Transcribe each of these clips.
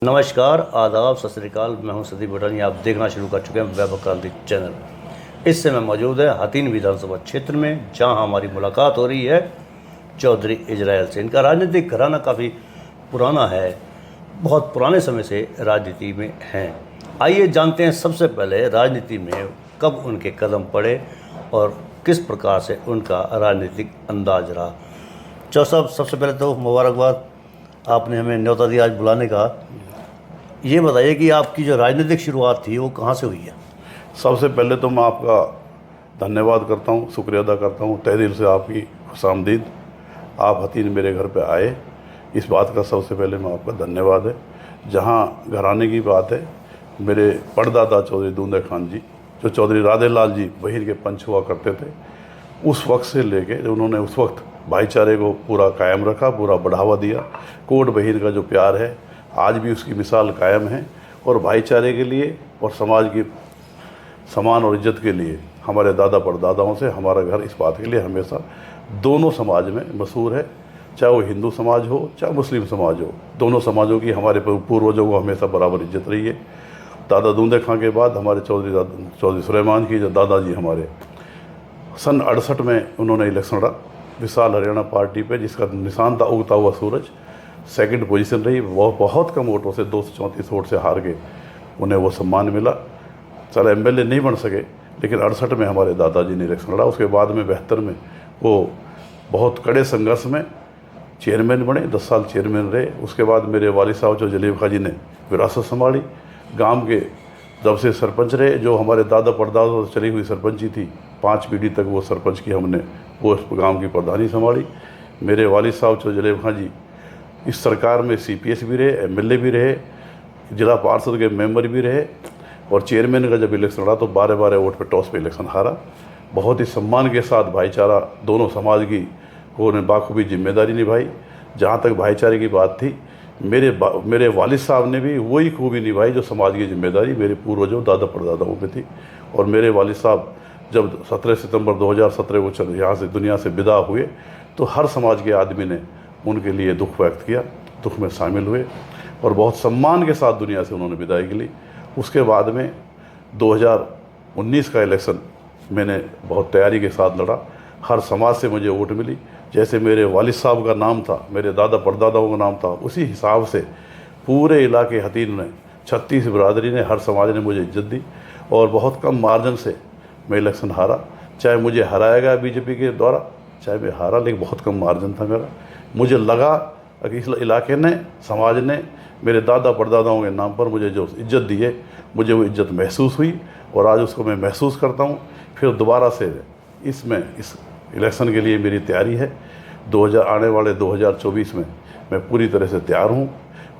नमस्कार, आदाब, सत श्री अकाल। मैं हूं सदीप बटानी। आप देखना शुरू कर चुके हैं वैभव क्रांति चैनल। इस समय मौजूद है हथीन विधानसभा क्षेत्र में, जहां हमारी मुलाकात हो रही है चौधरी इजराइल से। इनका राजनीतिक घराना काफ़ी पुराना है, बहुत पुराने समय से राजनीति में हैं। आइए जानते हैं सबसे पहले राजनीति में कब उनके कदम पड़े और किस प्रकार से उनका राजनीतिक अंदाज रहा। चौ साहब, सबसे पहले तो मुबारकबाद, आपने हमें न्योता दिया आज बुलाने का। ये बताइए कि आपकी जो राजनीतिक शुरुआत थी वो कहाँ से हुई है? सबसे पहले तो मैं आपका धन्यवाद करता हूँ, शुक्रिया अदा करता हूँ तहे दिल से आपकी खुशामदीद। आप हथीन मेरे घर पे आए, इस बात का सबसे पहले मैं आपका धन्यवाद है। जहाँ घराने की बात है, मेरे परदादा चौधरी दूंदे खान जी, जो चौधरी राधे लाल जी बहिर के पंच हुआ करते थे, उस वक्त से लेके उन्होंने उस वक्त भाईचारे को पूरा कायम रखा, पूरा बढ़ावा दिया। कोट बहिर का जो प्यार है आज भी उसकी मिसाल कायम है, और भाईचारे के लिए और समाज की सम्मान और इज्जत के लिए हमारे दादा परदादाओं से हमारा घर इस बात के लिए हमेशा दोनों समाज में मशहूर है। चाहे वो हिंदू समाज हो चाहे मुस्लिम समाज हो, दोनों समाजों की हमारे पूर्वजों को हमेशा बराबर इज्जत रही है। दादा दूंदे खां के बाद हमारे चौधरी सुलेमान की जो दादाजी हमारे सन 68 में उन्होंने इलेक्शन लड़ा विशाल हरियाणा पार्टी पे, जिसका निशान था उगता हुआ सूरज। सेकंड पोजीशन रही, वो बहुत कम वोटों से 234 वोट से हार गए, उन्हें वो सम्मान मिला। चलो एमएलए नहीं बन सके, लेकिन 68 में हमारे दादाजी ने इलेक्शन लड़ा। उसके बाद में 72 में वो बहुत कड़े संघर्ष में चेयरमैन बने, 10 साल चेयरमैन रहे। उसके बाद मेरे वालिद साहब जो जलीब खां जी ने विरासत संभाली, गांव के जब से सरपंच रहे, जो हमारे दादा परदादा से चली हुई सरपंची थी, 5 पीढ़ी तक वो सरपंच की हमने वो गांव की प्रधानी संभाली। मेरे वालिद साहब जो जलीब खां जी इस सरकार में सीपीएस भी रहे, एमएलए भी रहे, जिला पार्षद के मेंबर भी रहे, और चेयरमैन का जब इलेक्शन रहा तो 12-12 वोट पे टॉस पे इलेक्शन हारा। बहुत ही सम्मान के साथ भाईचारा दोनों समाज की उन्होंने बाखूबी जिम्मेदारी निभाई। जहाँ तक भाईचारे की बात थी, मेरे वालिद साहब ने भी वही खूबी निभाई जो समाज की जिम्मेदारी मेरे पूर्वजों दादा परदादाओं पे थी। और मेरे वालिद साहब जब 17 सितंबर 2017 को यहाँ से दुनिया से विदा हुए, तो हर समाज के आदमी ने उनके लिए दुख व्यक्त किया, दुख में शामिल हुए, और बहुत सम्मान के साथ दुनिया से उन्होंने विदाई ली। उसके बाद में 2019 का इलेक्शन मैंने बहुत तैयारी के साथ लड़ा। हर समाज से मुझे वोट मिली। जैसे मेरे वालिद साहब का नाम था, मेरे दादा परदादाओं का नाम था, उसी हिसाब से पूरे इलाके हथीन ने 36 बिरादरी ने, हर समाज ने मुझे इज्जत दी, और बहुत कम मार्जिन से मैं इलेक्शन हारा। चाहे मुझे हराया गया बीजेपी के द्वारा, चाहे मैं हारा, लेकिन बहुत कम मार्जिन था मेरा। मुझे लगा कि इस इलाके ने, समाज ने मेरे दादा परदादाओं के नाम पर मुझे जो इज्जत दी है, मुझे वो इज्जत महसूस हुई, और आज उसको मैं महसूस करता हूँ। फिर दोबारा से इस इलेक्शन के लिए मेरी तैयारी है। आने वाले 2024 में मैं पूरी तरह से तैयार हूँ।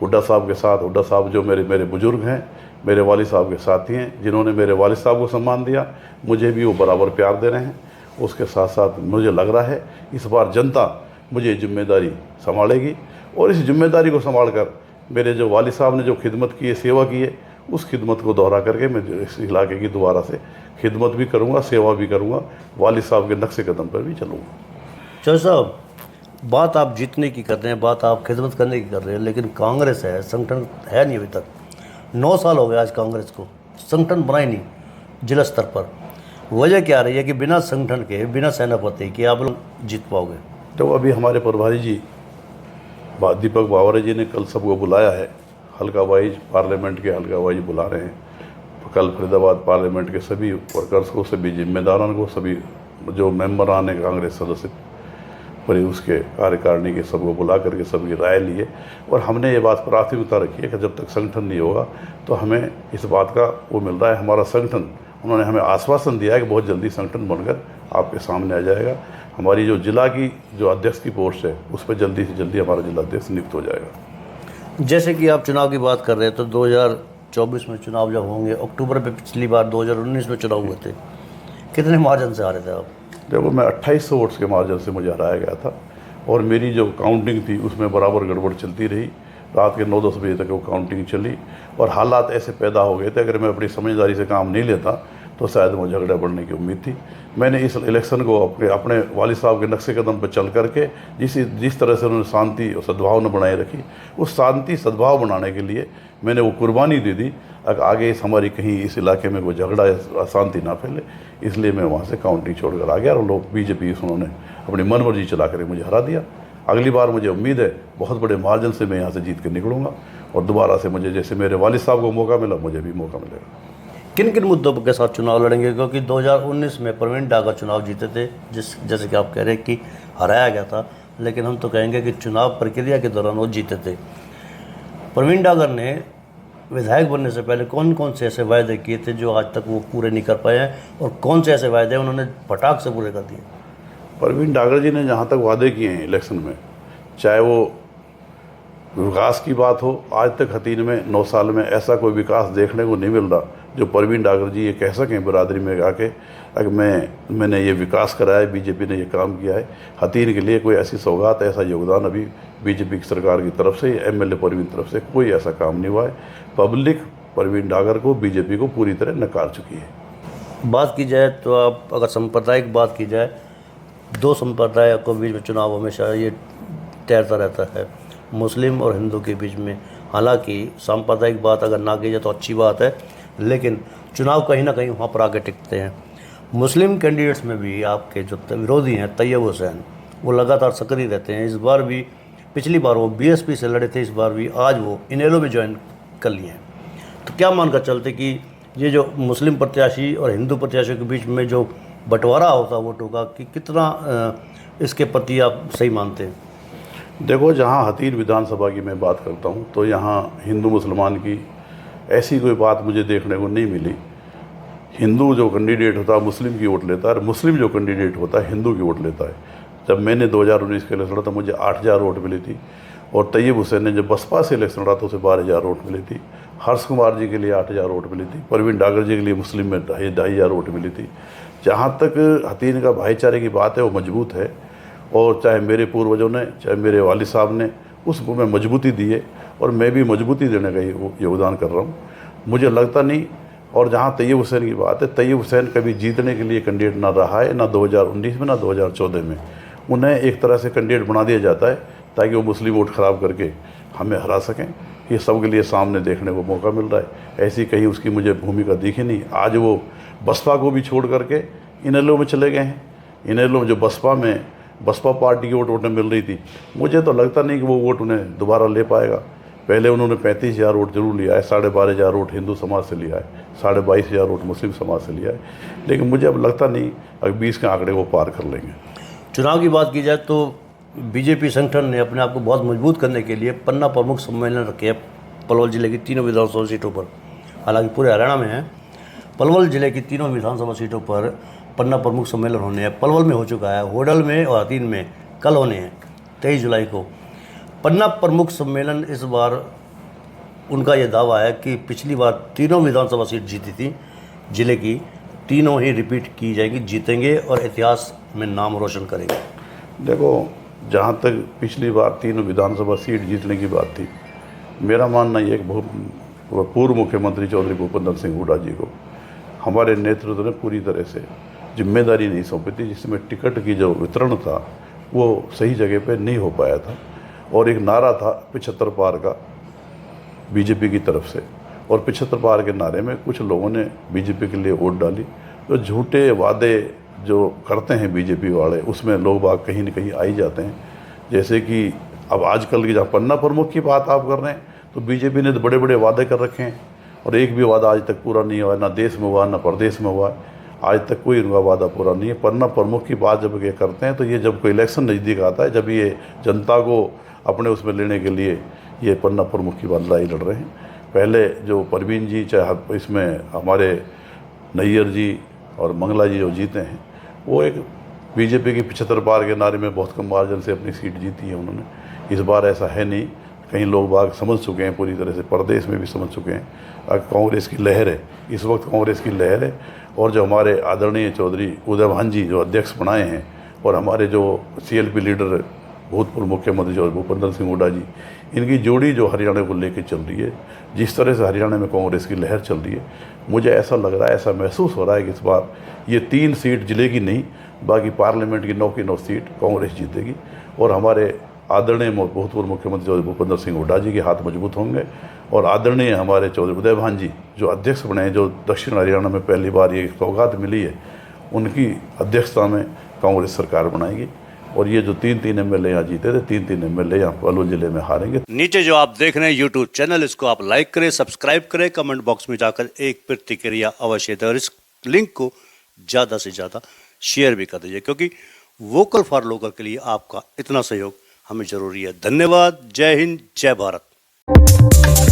हुड्डा साहब के साथ, हुड्डा साहब जो मेरे बुजुर्ग हैं, मेरे वालिद साहब के साथी हैं, जिन्होंने मेरे वालिद साहब को सम्मान दिया, मुझे भी वो बराबर प्यार दे रहे हैं। उसके साथ साथ मुझे लग रहा है इस बार जनता मुझे जिम्मेदारी संभालेगी, और इस जिम्मेदारी को संभाल कर मेरे जो वालिद साहब ने जो खिदमत की है, सेवा की है, उस खिदमत को दोहरा करके मैं इस इलाके की दोबारा से खिदमत भी करूँगा, सेवा भी करूँगा, वालिद साहब के नक्शे कदम पर भी चलूँगा। चौधरी साहब, बात आप जीतने की कर रहे हैं, बात आप खिदमत करने की कर रहे हैं, लेकिन कांग्रेस है, संगठन है नहीं अभी तक। 9 साल हो गए आज कांग्रेस को, संगठन बना ही नहीं जिला स्तर पर। वजह क्या रही है कि बिना संगठन के, बिना सेनापति के आप लोग जीत पाओगे? तो अभी हमारे प्रभारी जी दीपक बावरे जी ने कल सबको बुलाया है, हल्का वाइज पार्लियामेंट के हल्का वाइज बुला रहे हैं। कल फरीदाबाद पार्लियामेंट के सभी वर्कर्स को, सभी जिम्मेदारों को, सभी जो मेंबरान हैं कांग्रेस सदस्य पर, उसके कार्यकारिणी के सबको बुला करके सबकी राय लिए, और हमने ये बात प्राथमिकता रखी है कि जब तक संगठन नहीं होगा तो हमें इस बात का वो मिल रहा है, हमारा संगठन, उन्होंने हमें आश्वासन दिया है कि बहुत जल्दी संगठन बनकर आपके सामने आ जाएगा। हमारी जो जिला की जो अध्यक्ष की पोस्ट है, उस पर जल्दी से जल्दी हमारा जिला अध्यक्ष नियुक्त हो जाएगा। जैसे कि आप चुनाव की बात कर रहे हैं, तो 2024 में चुनाव जब होंगे, अक्टूबर में पिछली बार 2019 में चुनाव हुए थे, कितने मार्जिन से हारे थे आप? देखो, मैं 2800 वोट्स के मार्जिन से मुझे हराया गया था, और मेरी जो काउंटिंग थी उसमें बराबर गड़बड़ चलती रही। रात के 9-10 बजे तक वो काउंटिंग चली, और हालात ऐसे पैदा हो गए थे, अगर मैं अपनी समझदारी से काम नहीं लेता तो शायद वो झगड़ा बढ़ने की उम्मीद थी। मैंने इस इलेक्शन को अपने वालिद साहब के नक्शे कदम पर चल करके जिस तरह से उन्होंने शांति और सद्भावना बनाए रखी, उस शांति सद्भाव बनाने के लिए मैंने वो कुर्बानी दे दी। अगर आगे हमारी कहीं इस इलाके में कोई झगड़ा या अशांति ना फैले, इसलिए मैं वहाँ से काउंटिंग छोड़कर आ गया और लोग बीजेपी उन्होंने अपनी मनमर्जी चला कर मुझे हरा दिया। अगली बार मुझे उम्मीद है बहुत बड़े मार्जिन से मैं यहाँ से जीत कर निकलूँगा और दोबारा से मुझे जैसे मेरे वालिद साहब को मौका मिला, मुझे भी मौका मिलेगा। किन किन मुद्दों के साथ चुनाव लड़ेंगे? क्योंकि 2019 में प्रवीण डागर चुनाव जीते थे, जैसे कि आप कह रहे हैं कि हराया गया था, लेकिन हम तो कहेंगे कि चुनाव प्रक्रिया के दौरान वो जीते थे। प्रवीण डागर ने विधायक बनने से पहले कौन कौन से ऐसे वायदे किए थे जो आज तक वो पूरे नहीं कर पाए हैं, और कौन से ऐसे वायदे उन्होंने फटाक से पूरे कर दिए? प्रवीण डागर जी ने जहाँ तक वादे किए हैं इलेक्शन में, चाहे वो विकास की बात हो, आज तक हतीन में 9 साल में ऐसा कोई विकास देखने को नहीं मिल रहा जो प्रवीण डागर जी ये कह सकें बिरादरी में आके अगर मैंने ये विकास कराया है, बीजेपी ने ये काम किया है। हतीन के लिए कोई ऐसी सौगात, ऐसा योगदान अभी बीजेपी की सरकार की तरफ से, एमएलए प्रवीण की तरफ से कोई ऐसा काम नहीं हुआ है। पब्लिक प्रवीण डागर को, बीजेपी को पूरी तरह नकार चुकी है। बात की जाए तो आप अगर सांप्रदायिक बात की जाए, 2 संप्रदाय को बीच में चुनाव हमेशा ये तैरता रहता है, मुस्लिम और हिंदू के बीच में। हालांकि सांप्रदायिक बात अगर ना की जाए तो अच्छी बात है, लेकिन चुनाव कहीं ना कहीं वहाँ पर आगे टिकते हैं। मुस्लिम कैंडिडेट्स में भी आपके जो विरोधी हैं तैयब हुसैन, वो लगातार सक्रिय रहते हैं। इस बार भी, पिछली बार वो बीएसपी से लड़े थे, इस बार भी आज वो इनेलो में ज्वाइन कर लिए हैं। तो क्या मानकर चलते कि ये जो मुस्लिम प्रत्याशी और हिंदू प्रत्याशियों के बीच में जो बंटवारा होता वोटों का, कि कितना इसके प्रति आप सही मानते हैं? देखो, जहाँ हतीन विधानसभा की मैं बात करता हूँ तो यहाँ हिंदू मुसलमान की ऐसी कोई बात मुझे देखने को नहीं मिली। हिंदू जो कैंडिडेट होता है मुस्लिम की वोट लेता है, और मुस्लिम जो कैंडिडेट होता है हिंदू की वोट लेता है। जब मैंने 2019 के इलेक्शन लड़ा था मुझे 8000 वोट मिली थी, और तैयब हुसैन ने जब बसपा से इलेक्शन लड़ा तो उसे 12000 वोट मिली थी। हर्ष कुमार जी के लिए 8000 वोट मिली थी। प्रवीण डागर जी के लिए मुस्लिम में 2500 वोट मिली थी। जहाँ तक हतीन का भाईचारे की बात है वो मजबूत है, और चाहे मेरे पूर्वजों ने, चाहे मेरे वालिद साहब ने उसको मैं मजबूती दी है, और मैं भी मजबूती देने का योगदान कर रहा हूँ। मुझे लगता नहीं। और जहाँ तैयब हुसैन की बात है, तैयब हुसैन कभी जीतने के लिए कैंडिडेट ना रहा है, ना 2019 में ना 2014 में। उन्हें एक तरह से कैंडिडेट बना दिया जाता है ताकि वो मुस्लिम वोट ख़राब करके हमें हरा सकें। ये सबके लिए सामने देखने को मौका मिल रहा है। ऐसी कहीं उसकी मुझे भूमिका दिखी नहीं। आज वो बसपा को भी छोड़ करके इनेलो में चले गए हैं। इनेलो में जो बसपा पार्टी की वोट उन्हें मिल रही थी, मुझे तो लगता नहीं कि वो वोट उन्हें दोबारा ले पाएगा। पहले उन्होंने 35000 वोट जरूर लिया है, 12500 वोट हिंदू समाज से लिया है, 22500 वोट मुस्लिम समाज से लिया है, लेकिन मुझे अब लगता नहीं अगर 20 के आंकड़े को पार कर लेंगे। चुनाव की बात की जाए तो बीजेपी संगठन ने अपने आप को बहुत मजबूत करने के लिए पन्ना प्रमुख सम्मेलन रखे हैं पलवल जिले की 3 विधानसभा सीटों पर। हालांकि पूरे हरियाणा में है, पलवल जिले की 3 विधानसभा सीटों पर पन्ना प्रमुख सम्मेलन होने हैं। पलवल में हो चुका है, होडल में और हतीन में कल होने हैं 23 जुलाई को। पन्ना प्रमुख सम्मेलन इस बार उनका यह दावा है कि पिछली बार 3 विधानसभा सीट जीती थी जिले की, 3 ही रिपीट की जाएगी, जीतेंगे और इतिहास में नाम रोशन करेंगे। देखो, जहाँ तक पिछली बार 3 विधानसभा सीट जीतने की बात थी, मेरा मानना ये कि पूर्व मुख्यमंत्री चौधरी भूपेंद्र सिंह हुड्डा जी को हमारे नेतृत्व ने पूरी तरह से जिम्मेदारी नहीं सौंपी थी, जिसमें टिकट की जो वितरण था वो सही जगह पे नहीं हो पाया था। और एक नारा था 75 पार का बीजेपी की तरफ से, और 75 पार के नारे में कुछ लोगों ने बीजेपी के लिए वोट डाली। तो झूठे वादे जो करते हैं बीजेपी वाले, उसमें लोग बाग कहीं न कहीं आ ही जाते हैं। जैसे कि अब आजकल की जहाँ पन्ना प्रमुख की बात आप कर रहे हैं, तो बीजेपी ने तो बड़े बड़े वादे कर रखे हैं, और एक भी वादा आज तक पूरा नहीं हुआ, ना देश में हुआ ना प्रदेश में हुआ। आज तक कोई उनका वादा पूरा नहीं है। पन्ना प्रमुख की बात जब ये करते हैं तो ये जब कोई इलेक्शन नज़दीक आता है, जब ये जनता को अपने उसमें लेने के लिए ये पन्ना प्रमुख की बात लड़ाई लड़ रहे हैं। पहले जो परवीन जी, चाहे इसमें हमारे नैयर जी और मंगला जी जो जीते हैं, वो एक बीजेपी की 75 पार के नारे में बहुत कम मार्जिन से अपनी सीट जीती है उन्होंने। इस बार ऐसा है नहीं। कहीं लोग बाग समझ चुके हैं पूरी तरह से, प्रदेश में भी समझ चुके हैं। कांग्रेस की लहर है, इस वक्त कांग्रेस की लहर है। और जो हमारे आदरणीय चौधरी उदय भान जी जो अध्यक्ष बनाए हैं, और हमारे जो CLP लीडर भूतपूर्व मुख्यमंत्री जो भूपेंद्र सिंह हुड्डा जी, इनकी जोड़ी जो हरियाणा को लेकर चल रही है, जिस तरह से हरियाणा में कांग्रेस की लहर चल रही है, मुझे ऐसा लग रहा है, ऐसा महसूस हो रहा है कि इस बार ये 3 सीट जिले की नहीं, बाकी पार्लियामेंट की 9 की 9 सीट कांग्रेस जीतेगी। और हमारे आदरणीय भूतपूर्व मुख्यमंत्री चौधरी भूपेंद्र सिंह हुड्डा जी के हाथ मजबूत होंगे, और आदरणीय हमारे चौधरी उदय भान जी जो अध्यक्ष बने हैं, जो दक्षिण हरियाणा में पहली बार ये सौगात मिली है, उनकी अध्यक्षता में कांग्रेस सरकार बनाएगी। और ये जो 3-3 एमएलए यहाँ जीते थे, 3-3 एमएलए यहाँ पलवल जिले में हारेंगे। नीचे जो आप देख रहे हैं यूट्यूब चैनल, इसको आप लाइक करें, सब्सक्राइब करें, कमेंट बॉक्स में जाकर एक प्रतिक्रिया अवश्य दें और इस लिंक को ज़्यादा से ज़्यादा शेयर भी कर दीजिए, क्योंकि वोकल फॉर लोकल के लिए आपका इतना सहयोग हमें ज़रूरी है। धन्यवाद। जय हिंद, जय भारत।